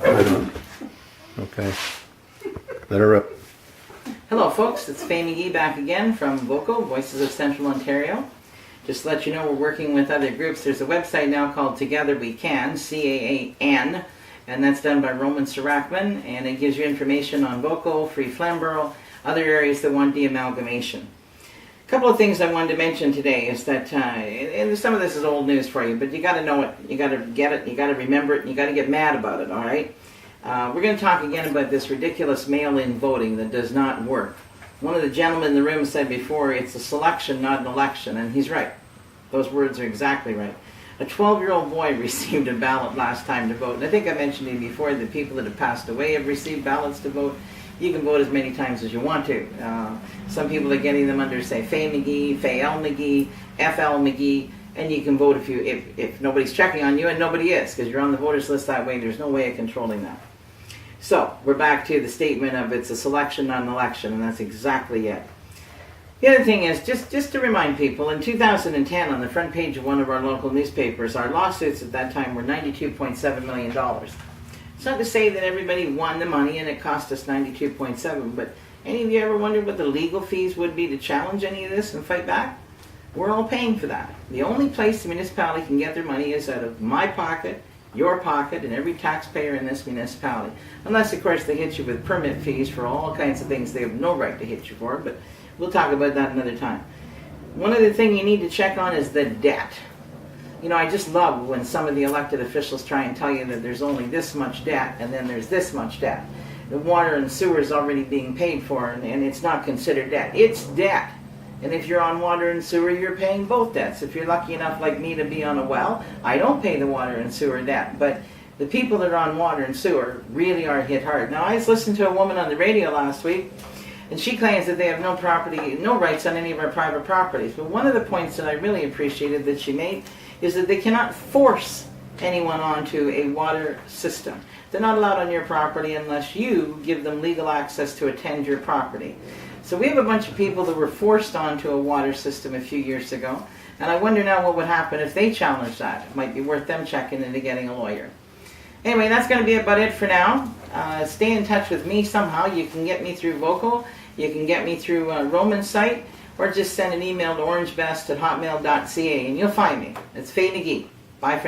I don't. Okay. Let her rip. Hello folks, it's Faye McGee back again from VOCO, Voices of Central Ontario. Just to let you know we're working with other groups. There's a website now called Together We Can, C-A-A-N, and that's done by Roman Sarachman, and it gives you information on VOCO, Free Flamborough, other areas that want deamalgamation. A couple of things I wanted to mention today is that, and some of this is old news for you, but you got to know it, you got to get it, you got to remember it, and you got to get mad about it, all right? We're going to talk again about this ridiculous mail-in voting that does not work. One of the gentlemen in the room said before, it's a selection, not an election, and he's right. Those words are exactly right. A 12-year-old boy received a ballot last time to vote, and I think I mentioned to you before that people that have passed away have received ballots to vote. You can vote as many times as you want to. Some people are getting them under, say, Faye McGee, Faye L. McGee, FL McGee, and you can vote if nobody's checking on you, and nobody is, because you're on the voters list that way. There's no way of controlling that. So, we're back to the statement of it's a selection, not an election, and that's exactly it. The other thing is, just to remind people, in 2010, on the front page of one of our local newspapers, our lawsuits at that time were $92.7 million. It's not to say that everybody won the money and it cost us $92.7, but any of you ever wondered what the legal fees would be to challenge any of this and fight back? We're all paying for that. The only place the municipality can get their money is out of my pocket, your pocket, and every taxpayer in this municipality. Unless, of course, they hit you with permit fees for all kinds of things they have no right to hit you for, but we'll talk about that another time. One other thing you need to check on is the debt. You know, I just love when some of the elected officials try and tell you that there's only this much debt and then there's this much debt. The water and sewer is already being paid for and it's not considered debt. It's debt. And if you're on water and sewer, you're paying both debts. If you're lucky enough like me to be on a well, I don't pay the water and sewer debt. But the people that are on water and sewer really are hit hard. Now, I was listening to a woman on the radio last week, and she claims that they have no property, no rights on any of our private properties. But one of the points that I really appreciated that she made is that they cannot force anyone onto a water system. They're not allowed on your property unless you give them legal access to attend your property. So we have a bunch of people that were forced onto a water system a few years ago, and I wonder now what would happen if they challenged that. It might be worth them checking into getting a lawyer. Anyway, that's going to be about it for now. Stay in touch with me somehow. You can get me through VOCO, you can get me through Roman's site, or just send an email to orangebest@hotmail.ca and you'll find me. It's Faye McGee. Bye for now.